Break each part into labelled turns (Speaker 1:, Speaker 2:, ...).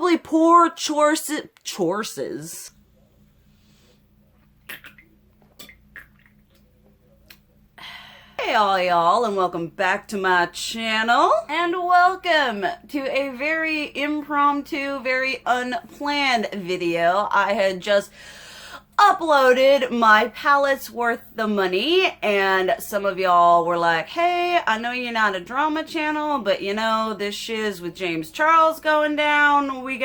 Speaker 1: probably poor choices. Hey all y'all, and welcome back to my channel, and welcome to a very impromptu, very unplanned video. I had just uploaded my palettes worth the money, and some of y'all were like, hey, I know you're not a drama channel, but you know, this shiz with James Charles going down, we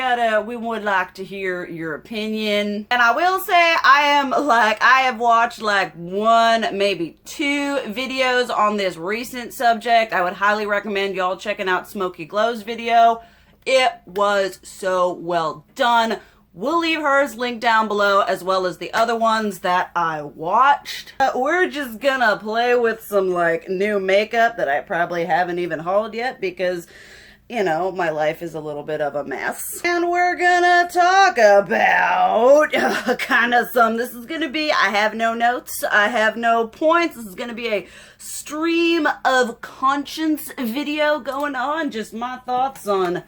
Speaker 1: would like to hear your opinion. And I will say, I have watched like one, maybe two videos on this recent subject. I would highly recommend y'all checking out Smoky Glow's video. It was so well done. We'll leave hers linked down below, as well as the other ones that I watched. We're just gonna play with some like new makeup that I probably haven't even hauled yet because, you know, my life is a little bit of a mess. And we're gonna talk about this is gonna be, I have no notes, I have no points. This is gonna be a stream of conscience video going on, just my thoughts on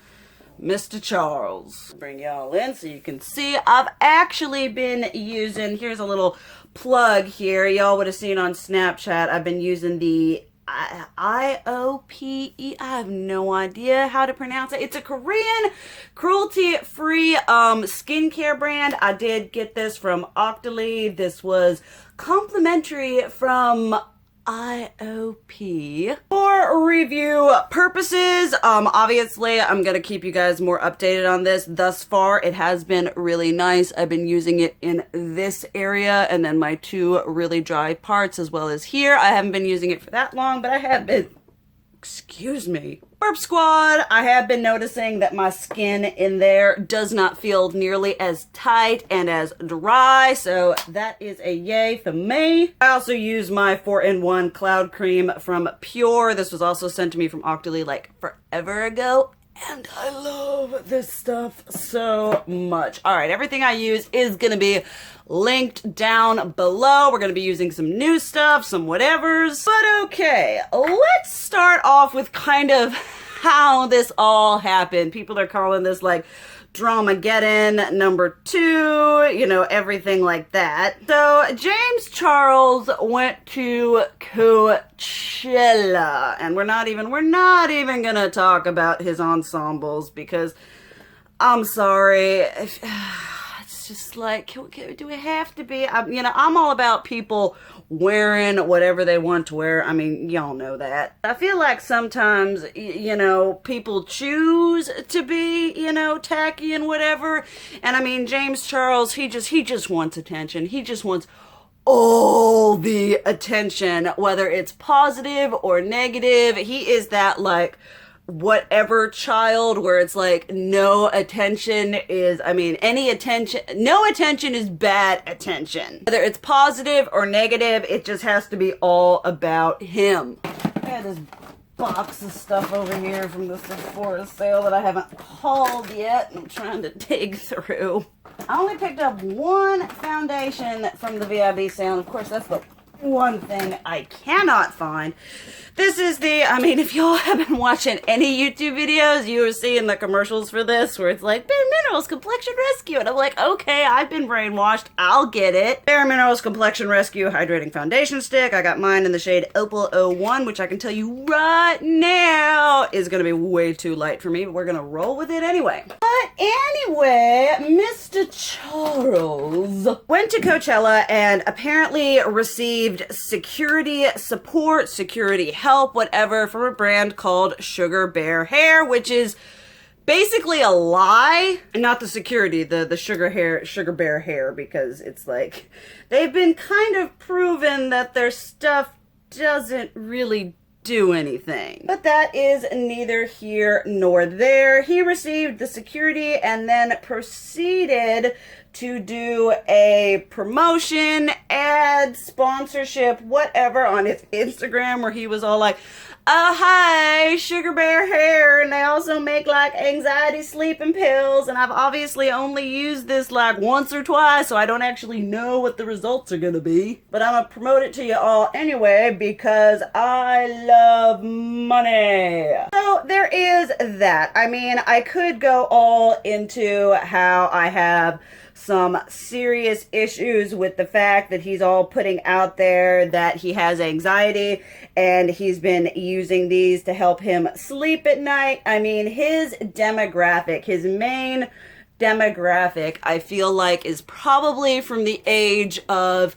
Speaker 1: Mr. Charles. Bring y'all in so you can see. I've actually been using, here's a little plug here. Y'all would have seen on Snapchat, I've been using the IOPE, I have no idea how to pronounce it. It's a Korean cruelty-free skincare brand. I did get this from Octoly. This was complimentary from IOPE. For review purposes, obviously I'm gonna keep you guys more updated on this. Thus far it has been really nice. I've been using it in this area and then my two really dry parts, as well as here. I haven't been using it for that long, but I have been, excuse me, Burp Squad. I have been noticing that my skin in there does not feel nearly as tight and as dry, so that is a yay for me. I also use my 4-in-1 cloud cream from Pure. This was also sent to me from Octoly like forever ago, and I love this stuff so much. All right, everything I use is gonna be linked down below. We're gonna be using some new stuff, some whatevers. But okay, let's start off with kind of how this all happened. People are calling this like Dramageddon #2, you know, everything like that. So James Charles went to Coachella, and we're not even gonna talk about his ensembles because I'm sorry. It's just like, do we have to be? I'm all about people wearing whatever they want to wear. I mean, y'all know that. I feel like sometimes, you know, people choose to be, you know, tacky and whatever. And I mean, James Charles, he just wants attention. He just wants all the attention, whether it's positive or negative. He is that like whatever child where it's like no attention is, I mean, no attention is bad attention. Whether it's positive or negative, it just has to be all about him. I had this box of stuff over here from the Sephora sale that I haven't hauled yet, and I'm trying to dig through. I only picked up one foundation from the VIB sale, and of course that's the one thing I cannot find. This is the, I mean, if y'all have been watching any YouTube videos, you are seeing the commercials for this where it's like, BareMinerals Complexion Rescue. And I'm like, okay, I've been brainwashed. I'll get it. BareMinerals Complexion Rescue Hydrating Foundation Stick. I got mine in the shade Opal 01, which I can tell you right now is going to be way too light for me, but we're going to roll with it anyway. But anyway, Mr. Charles went to Coachella and apparently received security support, security help, whatever, from a brand called Sugar Bear Hair, which is basically a lie. Not the security, the Sugar Bear Hair, because it's like they've been kind of proven that their stuff doesn't really do anything. But that is neither here nor there. He received the security and then proceeded to do a promotion, ad, sponsorship, whatever on his Instagram, where he was all like, Hi, Sugar Bear Hair, and they also make like anxiety sleeping pills, and I've obviously only used this like once or twice, so I don't actually know what the results are gonna be. But I'm gonna promote it to you all anyway because I love money. So there is that. I mean, I could go all into how I have some serious issues with the fact that he's all putting out there that he has anxiety and he's been using these to help him sleep at night. I mean, his demographic, his main demographic, I feel like is probably from the age of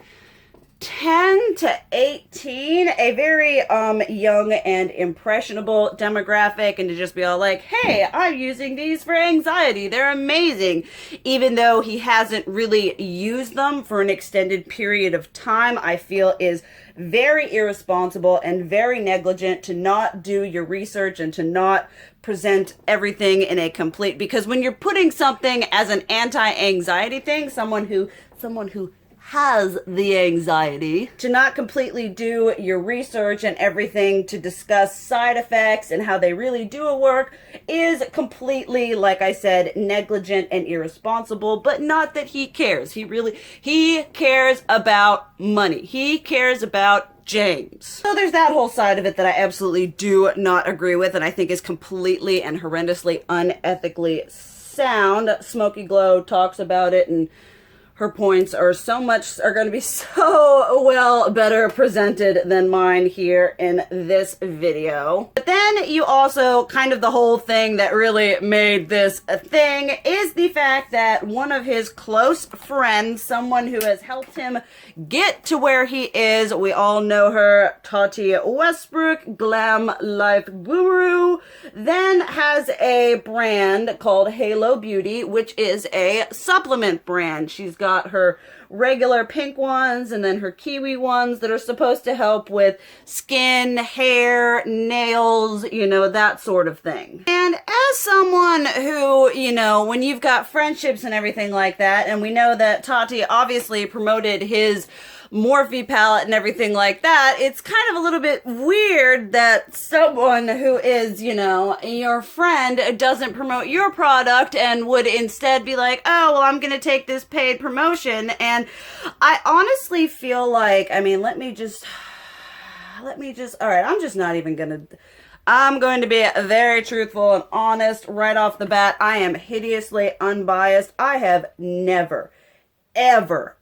Speaker 1: 10 to 18, a very young and impressionable demographic, and to just be all like, hey, I'm using these for anxiety, they're amazing, even though he hasn't really used them for an extended period of time, I feel is very irresponsible and very negligent to not do your research and to not present everything in a complete, because when you're putting something as an anti-anxiety thing, someone who has the anxiety, to not completely do your research and everything to discuss side effects and how they really do work is completely, like I said, negligent and irresponsible. But not that he cares. He cares about money. He cares about James. So there's that whole side of it that I absolutely do not agree with and I think is completely and horrendously unethically sound. Smoky Glow talks about it, and her points are going to be so well better presented than mine here in this video. But then you also, kind of the whole thing that really made this a thing is the fact that one of his close friends, someone who has helped him get to where he is, we all know her, Tati Westbrook, Glam Life Guru, then has a brand called Halo Beauty, which is a supplement brand. She's got her regular pink ones and then her kiwi ones that are supposed to help with skin, hair, nails, you know, that sort of thing. And as someone who, you know, when you've got friendships and everything like that, and we know that Tati obviously promoted his Morphe palette and everything like that, it's kind of a little bit weird that someone who is, you know, your friend doesn't promote your product and would instead be like, oh, well, I'm going to take this paid promotion. And I honestly feel like, I mean, let me just, all right, I'm going to be very truthful and honest right off the bat. I am hideously unbiased. I have never, ever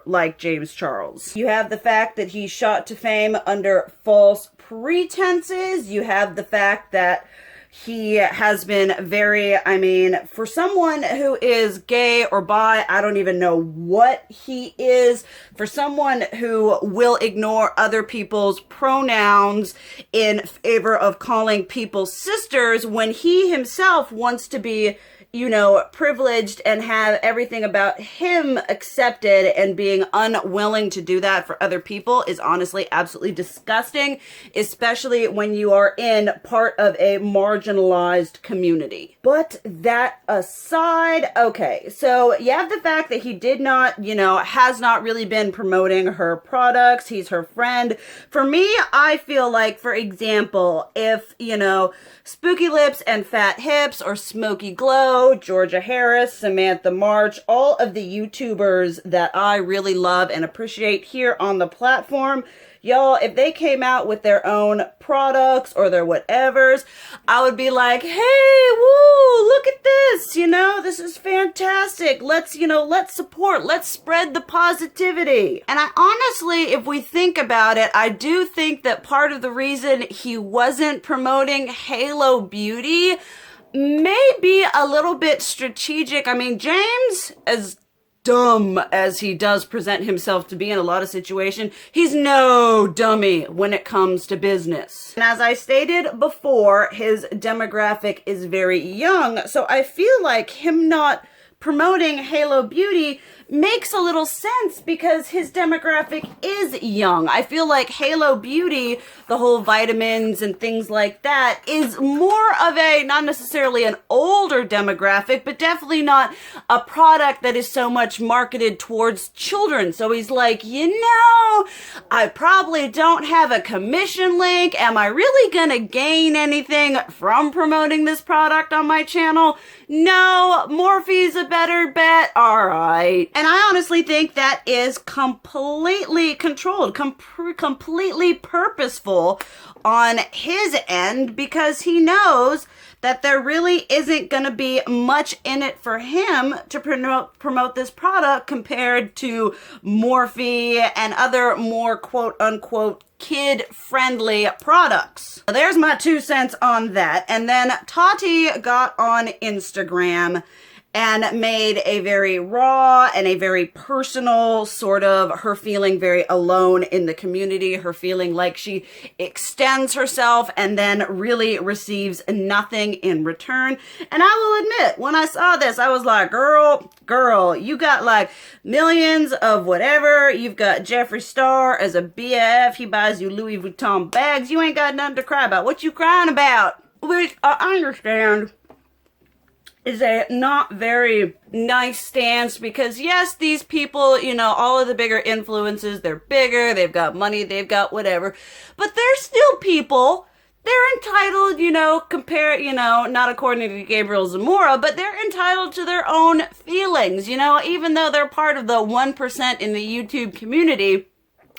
Speaker 1: like James Charles. You have the fact that he shot to fame under false pretenses. You have the fact that he has been very, I mean, for someone who is gay or bi, I don't even know what he is. For someone who will ignore other people's pronouns in favor of calling people sisters when he himself wants to be, you know, privileged and have everything about him accepted, and being unwilling to do that for other people is honestly absolutely disgusting, especially when you are in part of a marginalized community. But that aside, okay, so you have the fact that he did not, you know, has not really been promoting her products. He's her friend. For me, I feel like, for example, if, you know, Spooky Lips and Fat Hips or Smoky Glow, Georgia Harris, Samantha March, all of the YouTubers that I really love and appreciate here on the platform, y'all, if they came out with their own products or their whatevers, I would be like, hey, woo, look at this, you know, this is fantastic. Let's, you know, let's support, let's spread the positivity. And I honestly, if we think about it, I do think that part of the reason he wasn't promoting Halo Beauty may be a little bit strategic. I mean, James, as dumb as he does present himself to be in a lot of situations, he's no dummy when it comes to business. And as I stated before, his demographic is very young, so I feel like him not promoting Halo Beauty makes a little sense because his demographic is young. I feel like Halo Beauty, the whole vitamins and things like that, is more of a, not necessarily an older demographic, but definitely not a product that is so much marketed towards children. So he's like, you know, I probably don't have a commission link. Am I really gonna gain anything from promoting this product on my channel? No, Morphe's a better bet. All right. And I honestly think that is completely controlled, completely purposeful on his end, because he knows that there really isn't going to be much in it for him to promote this product compared to Morphe and other more quote-unquote kid-friendly products. So there's my 2 cents on that. And then Tati got on Instagram and made a very raw and a very personal sort of her feeling very alone in the community, her feeling like she extends herself and then really receives nothing in return. And I will admit, when I saw this, I was like, girl, you got like millions of whatever. You've got Jeffree Star as a BF. He buys you Louis Vuitton bags. You ain't got nothing to cry about. What you crying about? Which I understand is a not very nice stance, because yes, these people, you know, all of the bigger influences, they're bigger, they've got money, they've got whatever, but they're still people. They're entitled, you know, not according to Gabriel Zamora, but they're entitled to their own feelings, you know, even though they're part of the 1% in the YouTube community.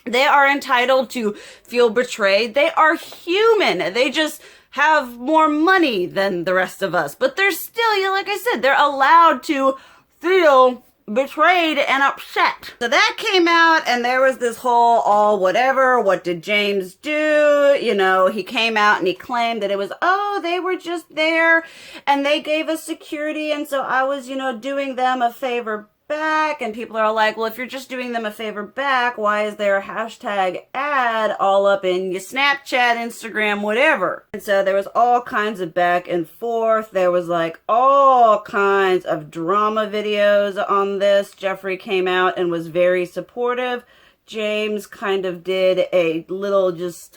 Speaker 1: They are entitled to feel betrayed. They are human. They just have more money than the rest of us. But they're still, you know, like I said, they're allowed to feel betrayed and upset. So that came out, and there was this whole all whatever, what did James do? You know, he came out and he claimed that it was, oh, they were just there and they gave us security, and so I was, you know, doing them a favor back. And people are like, well, if you're just doing them a favor back, why is there a hashtag ad all up in your Snapchat, Instagram, whatever? And so there was all kinds of back and forth. There was like all kinds of drama videos on this. Jeffree came out and was very supportive. James kind of did a little just,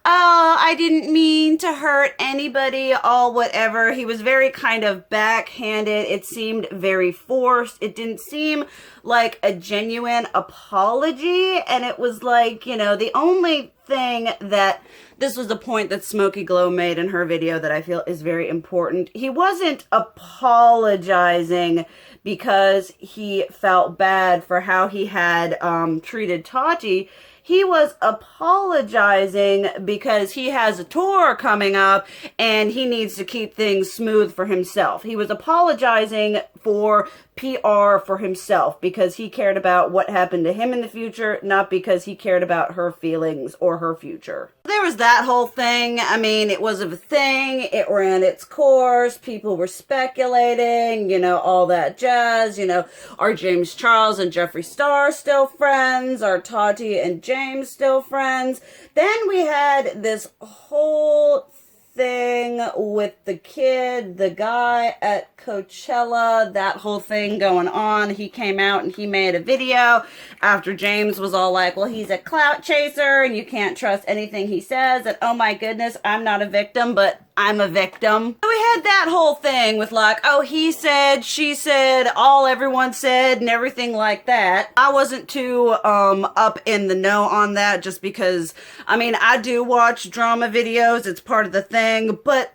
Speaker 1: oh, I didn't mean to hurt anybody, all whatever. He was very kind of backhanded. It seemed very forced. It didn't seem like a genuine apology. And it was like, you know, the only thing that, this was the point that Smoky Glow made in her video that I feel is very important. He wasn't apologizing because he felt bad for how he had treated Tati. He was apologizing because he has a tour coming up and he needs to keep things smooth for himself. He was apologizing for PR for himself because he cared about what happened to him in the future, not because he cared about her feelings or her future. There was that whole thing. I mean, it was a thing. It ran its course. People were speculating, you know, all that jazz. You know, are James Charles and Jeffree Star still friends? Are Tati and James still friends? Then we had this whole thing with the kid, the guy at Coachella, that whole thing going on. He came out and he made a video after James was all like, well, he's a clout chaser and you can't trust anything he says, and oh my goodness, I'm not a victim, but I'm a victim. So we had that whole thing with like, oh, he said, she said, all everyone said, and everything like that. I wasn't too up in the know on that, just because, I mean, I do watch drama videos, it's part of the thing, but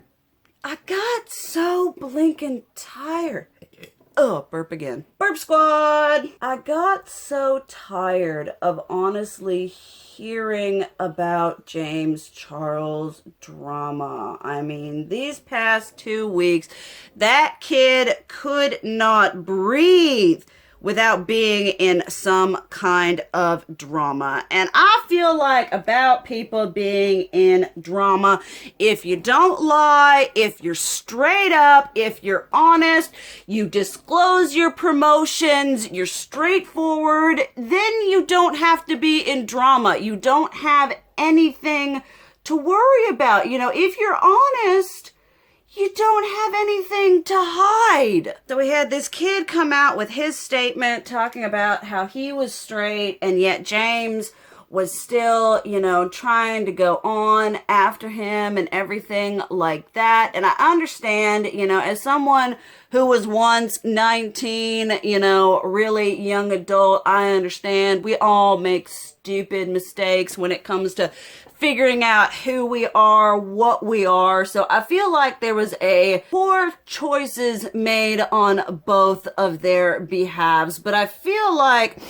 Speaker 1: I got so blinking tired. Oh, burp again. Burp squad! I got so tired of honestly hearing about James Charles drama. I mean, these past 2 weeks, that kid could not breathe without being in some kind of drama. And I feel like about people being in drama, if you don't lie, if you're straight up, if you're honest, you disclose your promotions, you're straightforward, then you don't have to be in drama. You don't have anything to worry about. You know, if you're honest, you don't have anything to hide. So we had this kid come out with his statement talking about how he was straight, and yet James was still, you know, trying to go on after him and everything like that. And I understand, you know, as someone who was once 19, you know, really young adult, I understand we all make stupid mistakes when it comes to figuring out who we are, what we are. So I feel like there was a poor choices made on both of their behalves. But I feel like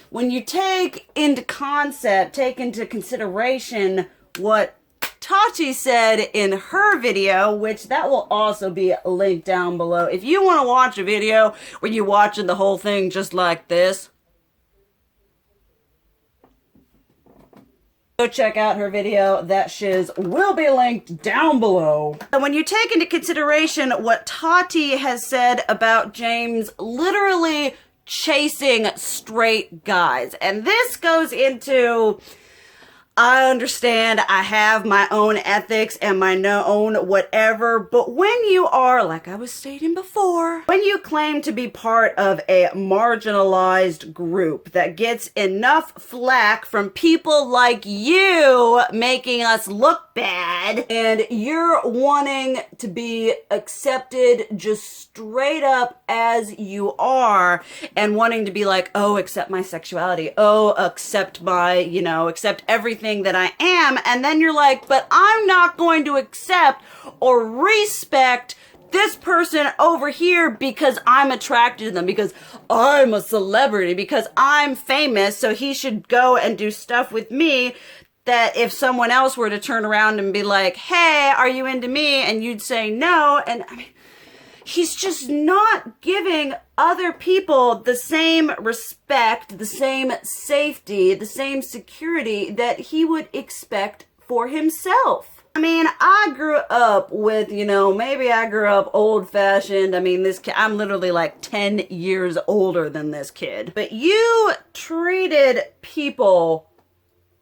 Speaker 1: when you take into consideration what Tati said in her video, which that will also be linked down below. If you want to watch a video where you're watching the whole thing just like this, go check out her video. That shiz will be linked down below. And when you take into consideration what Tati has said about James literally chasing straight guys, and this goes into, I understand I have my own ethics and my own whatever, but when you are, like I was stating before, when you claim to be part of a marginalized group that gets enough flack from people like you making us look bad, and you're wanting to be accepted just straight up as you are, and wanting to be like, oh, accept my sexuality, oh, accept my, you know, accept everything that I am, and then you're like, but I'm not going to accept or respect this person over here because I'm attracted to them, because I'm a celebrity, because I'm famous, so he should go and do stuff with me. That if someone else were to turn around and be like, hey, are you into me? And you'd say no. And I mean, he's just not giving other people the same respect, the same safety, the same security that he would expect for himself. I mean, I grew up with, you know, maybe I grew up old-fashioned. I mean, this kid, I'm literally like 10 years older than this kid. But you treated people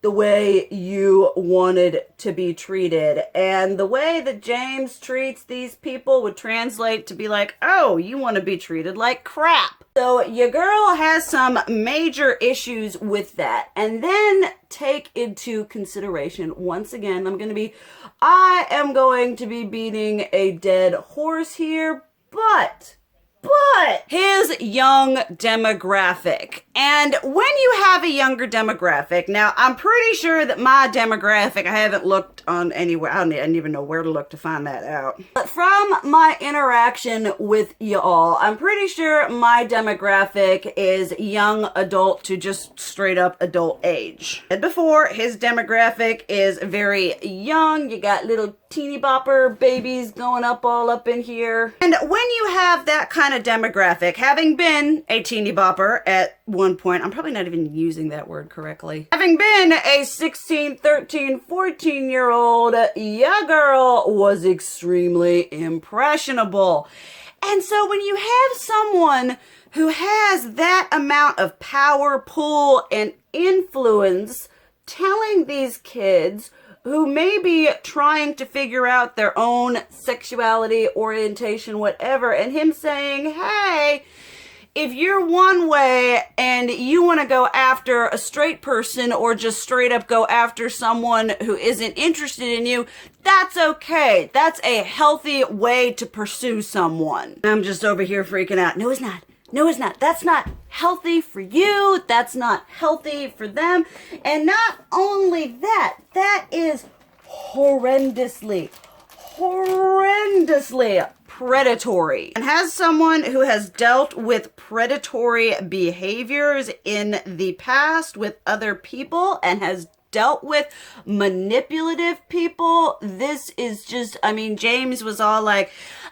Speaker 1: the way you wanted to be treated. And the way that James treats these people would translate to be like, oh, you want to be treated like crap. So your girl has some major issues with that. And then take into consideration, once again, I am going to be beating a dead horse here, but his young demographic. And when you have a younger demographic, now I'm pretty sure that my demographic, I haven't looked on anywhere, I don't even know where to look to find that out. But from my interaction with y'all, I'm pretty sure my demographic is young adult to just straight up adult age. And before, his demographic is very young. You got little teeny bopper babies going up all up in here. And when you have that kind of demographic, having been a teeny bopper at one point, I'm probably not even using that word correctly, having been a 16, 13, 14-year-old, your girl was extremely impressionable. And so when you have someone who has that amount of power, pull, and influence telling these kids who may be trying to figure out their own sexuality, orientation, whatever, and him saying, hey, if you're one way and you want to go after a straight person or just straight up go after someone who isn't interested in you, that's okay. That's a healthy way to pursue someone. I'm just over here freaking out. No, it's not. No, it's not. That's not healthy for you. That's not healthy for them. And not only that, that is horrendously predatory. And as someone who has dealt with predatory behaviors in the past with other people and has dealt with manipulative people, this is just, I mean, James was all like,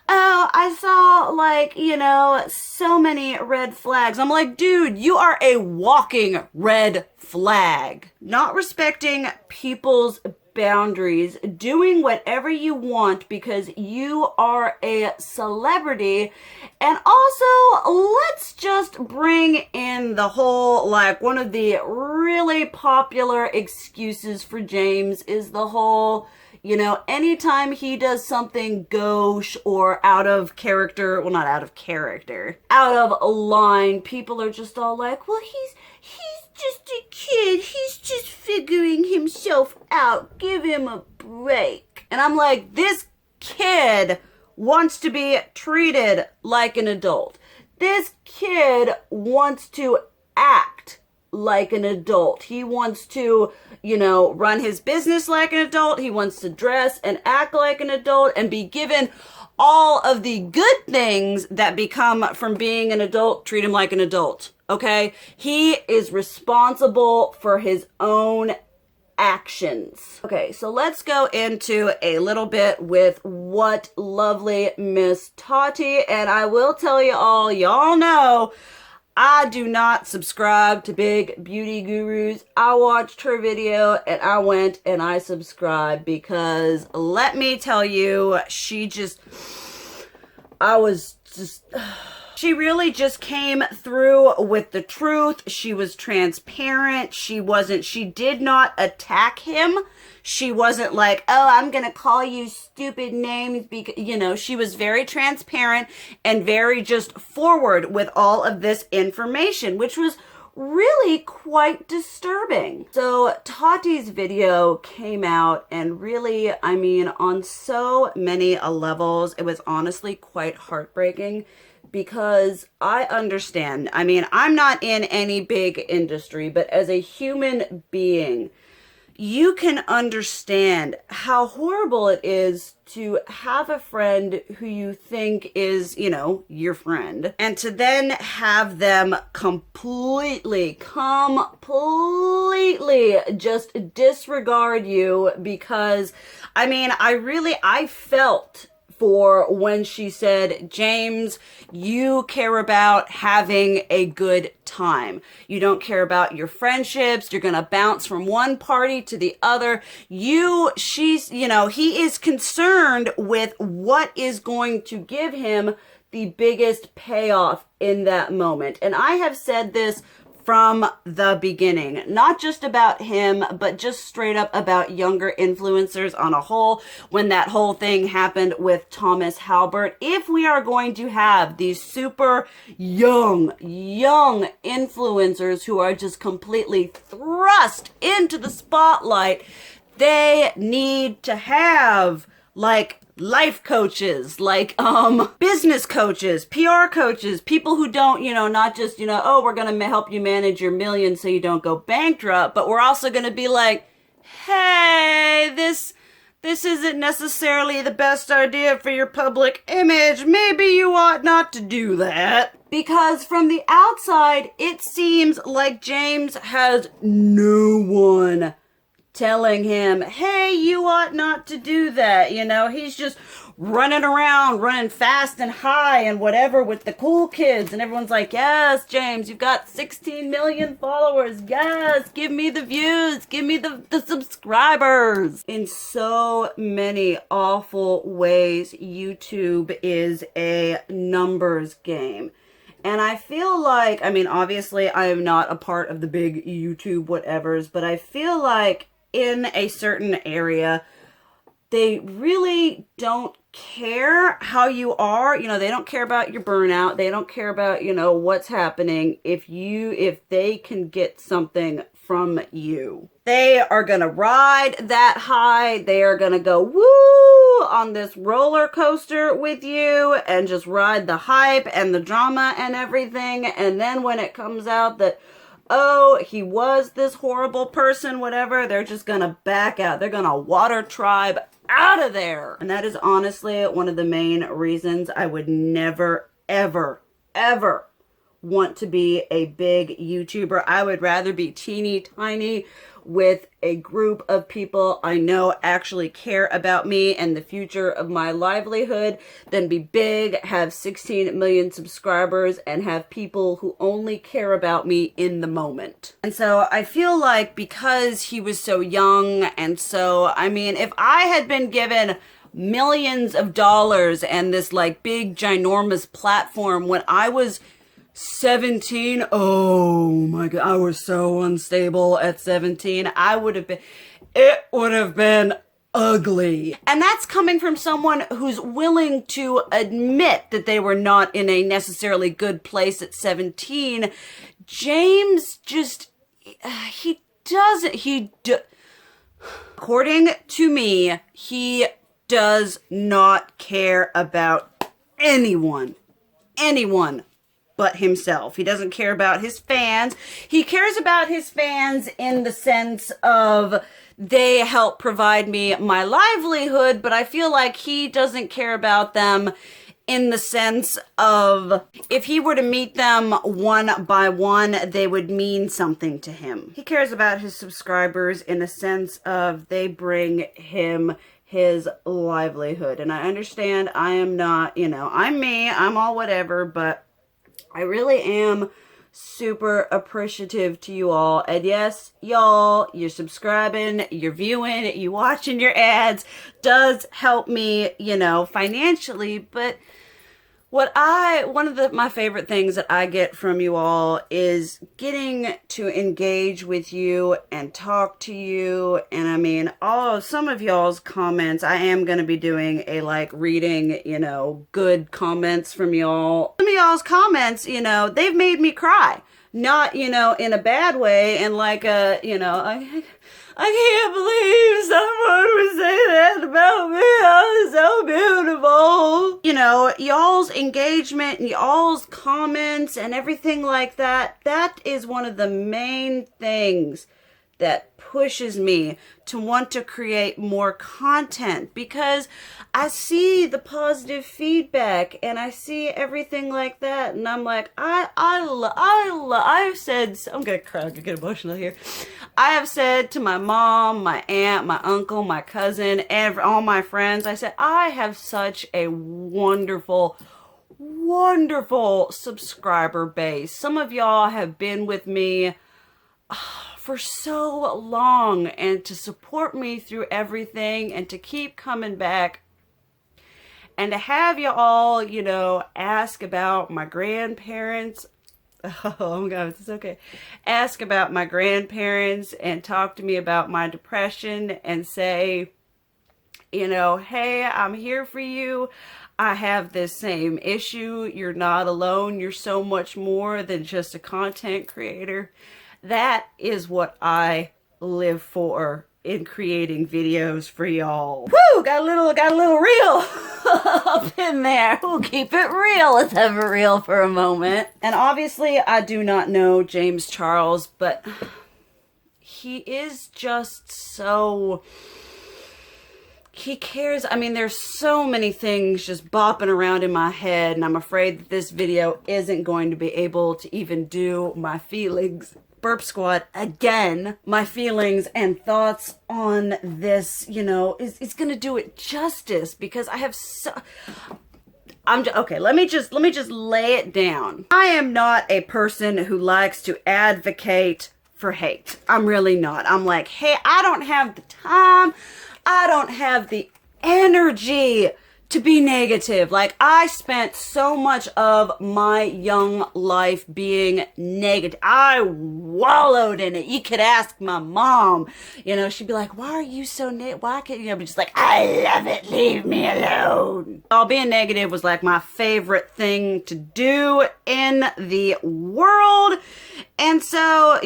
Speaker 1: oh, I saw, like, you know, so many red flags. I'm like, dude, you are a walking red flag. Not respecting people's boundaries, doing whatever you want because you are a celebrity. And also, let's just bring in the whole, like, one of the really popular excuses for James is the whole, You know, anytime he does something gauche or out of character, well, not out of character, out of line, people are just all like, well, he's just a kid. He's just figuring himself out. Give him a break. And I'm like, this kid wants to be treated like an adult. This kid wants to act like an adult. He wants to, you know, run his business like an adult. He wants to dress and act like an adult and be given all of the good things that become from being an adult. Treat him like an adult. Okay? He is responsible for his own actions. Okay, so let's go into a little bit with what lovely Miss Tati, and I will tell you all, y'all know I do not subscribe to big beauty gurus. I watched her video and I went and I subscribed because let me tell you, she really just came through with the truth. She was transparent. She did not attack him. She wasn't like, oh, I'm going to call you stupid names because, you know, she was very transparent and very just forward with all of this information, which was really quite disturbing. So Tati's video came out and really, I mean, on so many levels, it was honestly quite heartbreaking. Because I understand, I mean, I'm not in any big industry, but as a human being, you can understand how horrible it is to have a friend who you think is, you know, your friend, and to then have them completely just disregard you because, I mean, I felt for when she said, James, you care about having a good time. You don't care about your friendships. You're going to bounce from one party to the other. He is concerned with what is going to give him the biggest payoff in that moment. And I have said this from the beginning, not just about him, but just straight up about younger influencers on a whole. When that whole thing happened with Thomas Halbert, if we are going to have these super young influencers who are just completely thrust into the spotlight, they need to have like life coaches, like business coaches, PR coaches, people who don't, you know, not just, you know, oh, we're going to help you manage your millions so you don't go bankrupt, but we're also going to be like, hey, this isn't necessarily the best idea for your public image. Maybe you ought not to do that. Because from the outside, it seems like James has no one telling him, hey, you ought not to do that. You know, he's just running around, running fast and high and whatever with the cool kids. And everyone's like, yes, James, you've got 16 million followers. Yes, give me the views. Give me the subscribers. In so many awful ways, YouTube is a numbers game. And I feel like, I mean, obviously I am not a part of the big YouTube whatevers, but I feel like in a certain area, they really don't care how you are. You know, they don't care about your burnout. They don't care about, you know, what's happening if they can get something from you. They are going to ride that high. They are going to go woo on this roller coaster with you and just ride the hype and the drama and everything. And then when it comes out that, oh, he was this horrible person, whatever, they're just gonna back out. They're gonna water tribe out of there. And that is honestly one of the main reasons I would never, ever, ever want to be a big YouTuber. I would rather be teeny tiny with a group of people I know actually care about me and the future of my livelihood than be big, have 16 million subscribers, and have people who only care about me in the moment. And so I feel like because he was so young, and so, I mean, if I had been given millions of dollars and this like big ginormous platform when I was 17, oh my god, I was so unstable at 17. It would have been ugly. And that's coming from someone who's willing to admit that they were not in a necessarily good place at 17. James just, according to me, he does not care about anyone but himself. He doesn't care about his fans. He cares about his fans in the sense of they help provide me my livelihood, but I feel like he doesn't care about them in the sense of if he were to meet them one by one, they would mean something to him. He cares about his subscribers in a sense of they bring him his livelihood. And I understand I am not, I'm me, I'm all whatever, but I really am super appreciative to you all. And yes, y'all, you're subscribing, you're viewing, you're watching your ads does help me, financially. But one of my favorite things that I get from you all is getting to engage with you and talk to you. And I mean, some of y'all's comments, I am going to be doing a reading, good comments from y'all. Some of y'all's comments, they've made me cry. Not, in a bad way and I can't believe someone would say that about me. I was so beautiful. Y'all's engagement and y'all's comments and everything like that, that is one of the main things that pushes me to want to create more content, because I see the positive feedback and I see everything like that, and I'm like, I've said, I'm gonna cry, I'm gonna get emotional here. I have said to my mom, my aunt, my uncle, my cousin, and all my friends, I said, I have such a wonderful subscriber base. Some of y'all have been with me for so long, and to support me through everything and to keep coming back and to have you all, ask about my grandparents. Oh my God, it's okay. Ask about my grandparents and talk to me about my depression and say, hey, I'm here for you. I have this same issue. You're not alone. You're so much more than just a content creator. That is what I live for in creating videos for y'all. Woo! Got a little real up in there. We'll keep it real. Let's have it real for a moment. And obviously, I do not know James Charles, but he is just so... He cares. I mean, there's so many things just bopping around in my head, and I'm afraid that this video isn't going to be able to even do my feelings. Burp Squad again, my feelings and thoughts on this, is gonna do it justice, because I have okay, let me just lay it down. I am not a person who likes to advocate for hate. I'm really not. I'm like, hey, I don't have the time. I don't have the energy to be negative. I spent so much of my young life being negative. I wallowed in it. You could ask my mom, she'd be like, why are you so negative? Why can't you be just like, I love it, leave me alone. Being negative was my favorite thing to do in the world. And so,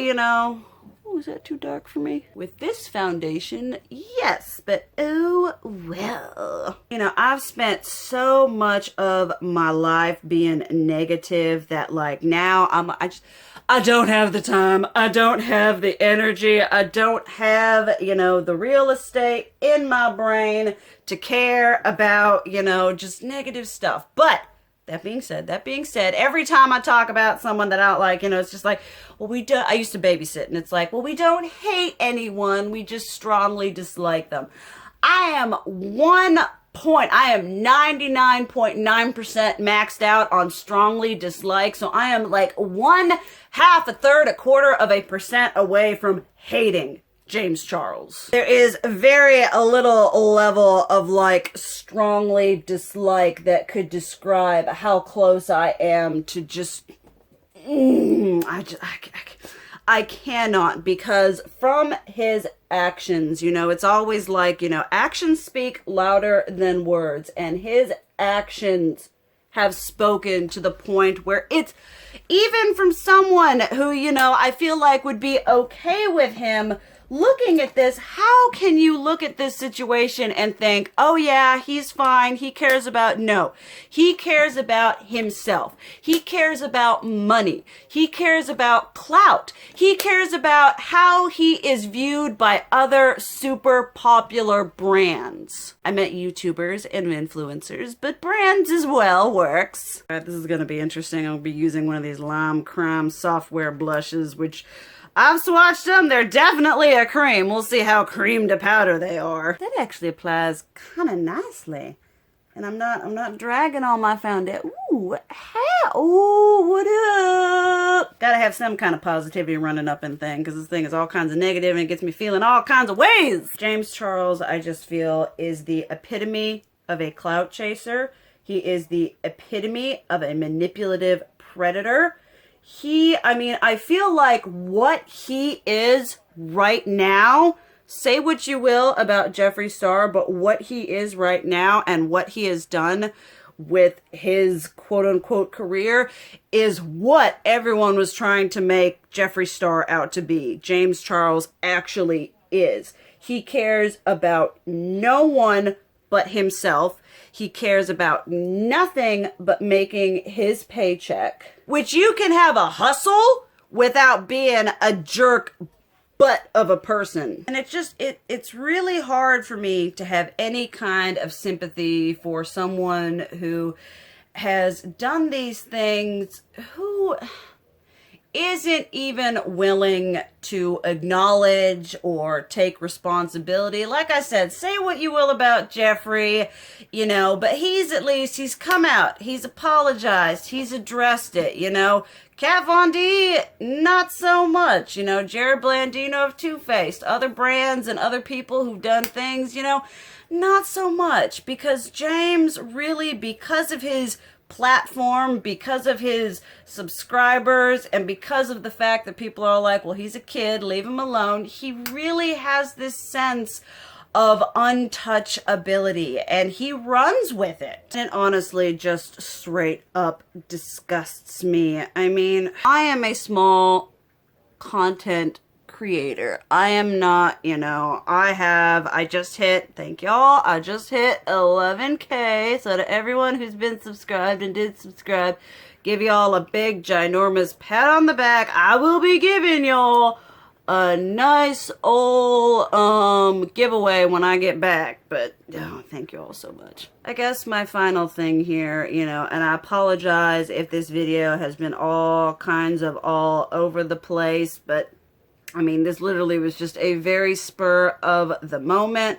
Speaker 1: is that too dark for me? With this foundation, yes, but oh well. I've spent so much of my life being negative that now I don't have the time. I don't have the energy. I don't have, the real estate in my brain to care about, just negative stuff. But that being said, every time I talk about someone that I don't like, it's just like, well, I used to babysit, and it's like, well, we don't hate anyone. We just strongly dislike them. I am 99.9% maxed out on strongly dislike. So I am 1/2, 1/3, 1/4% away from hating James Charles. There is very little level of strongly dislike that could describe I cannot, because from his actions, you know, it's always like, you know, actions speak louder than words, and his actions have spoken to the point where it's even from someone who, you know, I feel like would be okay with him looking at this. How can you look at this situation and think, oh yeah, he's fine, he cares about, no, he cares about himself, he cares about money, he cares about clout, he cares about how he is viewed by other super popular brands. I meant YouTubers and influencers, but brands as well works. All right, this is gonna be interesting. I'll be using one of these Lime Crime software blushes, which I've swatched them. They're definitely a cream. We'll see how cream to powder they are. That actually applies kind of nicely. And I'm not dragging on my foundation. Ooh, ooh, what up? Gotta have some kind of positivity running up in thing, because this thing is all kinds of negative and it gets me feeling all kinds of ways. James Charles, I just feel, is the epitome of a clout chaser. He is the epitome of a manipulative predator. I feel like what he is right now, say what you will about Jeffree Star, but what he is right now and what he has done with his quote-unquote career is what everyone was trying to make Jeffree Star out to be. James Charles actually is. He cares about no one but himself. He cares about nothing but making his paycheck, which you can have a hustle without being a jerk butt of a person. And it's really hard for me to have any kind of sympathy for someone who has done these things, who isn't even willing to acknowledge or take responsibility. Like I said, say what you will about Jeffree, you know, but he's come out, he's apologized, he's addressed it, you know. Kat Von D, not so much, you know. Jared Blandino of Too Faced, other brands and other people who've done things, you know, not so much, because James really, because of his platform, because of his subscribers, and because of the fact that people are like, well, he's a kid, leave him alone, he really has this sense of untouchability, and he runs with it. It honestly just straight up disgusts me. I mean, I am a small content creator. I am not, you know, I just hit, thank y'all, I just hit 11K, so to everyone who's been subscribed and did subscribe, give y'all a big ginormous pat on the back. I will be giving y'all a nice old giveaway when I get back, but oh, thank you all so much. I guess my final thing here, you know, and I apologize if this video has been all kinds of all over the place, but I mean, this literally was just a very spur of the moment.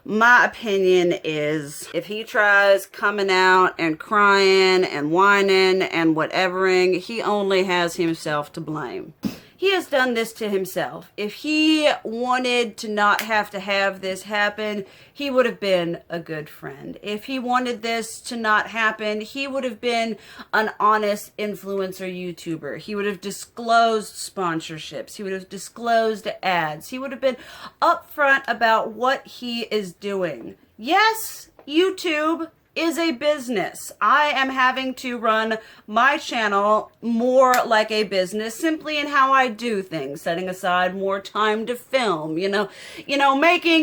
Speaker 1: My opinion is, if he tries coming out and crying and whining and whatevering, he only has himself to blame. He has done this to himself. If he wanted to not have to have this happen, he would have been a good friend. If he wanted this to not happen, he would have been an honest influencer YouTuber. He would have disclosed sponsorships. He would have disclosed ads. He would have been upfront about what he is doing. Yes, YouTube is a business. I am having to run my channel more like a business, simply in how I do things, setting aside more time to film, making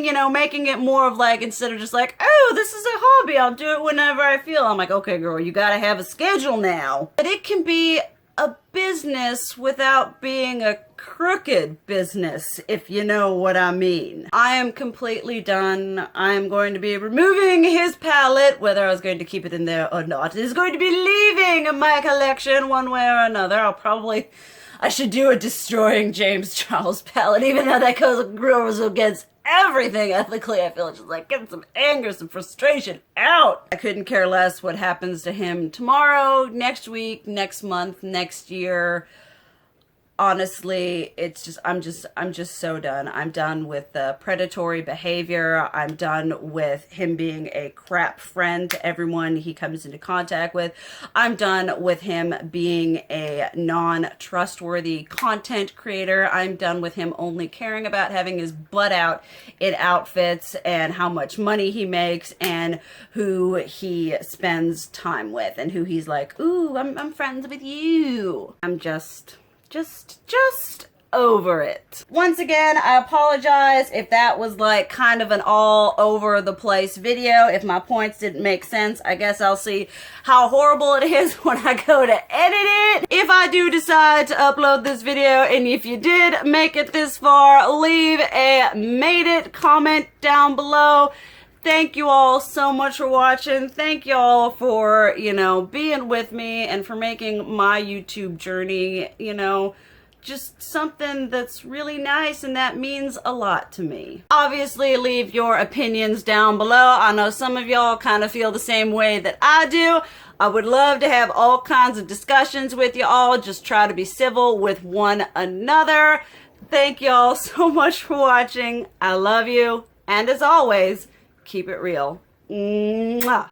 Speaker 1: it more of like, instead of just like, oh, this is a hobby, I'll do it whenever I feel. I'm like, okay, girl, you gotta have a schedule now. But it can be a business without being a crooked business, if you know what I mean. I am completely done. I am going to be removing his palette, whether I was going to keep it in there or not. It is going to be leaving my collection one way or another. I should do a destroying James Charles palette, even though that goes against everything ethically. I feel just like getting some anger, some frustration out. I couldn't care less what happens to him tomorrow, next week, next month, next year. honestly, I'm just so done. I'm done with the predatory behavior. I'm done with him being a crap friend to everyone he comes into contact with. I'm done with him being a non-trustworthy content creator. I'm done with him only caring about having his butt out in outfits and how much money he makes and who he spends time with and who he's like, ooh, I'm friends with you. I'm just over it. Once again, I apologize if that was like kind of an all over the place video. If my points didn't make sense, I guess I'll see how horrible it is when I go to edit it. If I do decide to upload this video, and if you did make it this far, leave a made it comment down below. Thank you all so much for watching. Thank you all for, being with me and for making my YouTube journey, just something that's really nice, and that means a lot to me. Obviously, leave your opinions down below. I know some of y'all kind of feel the same way that I do. I would love to have all kinds of discussions with you all. Just try to be civil with one another. Thank y'all so much for watching. I love you. And as always, keep it real. Mwah.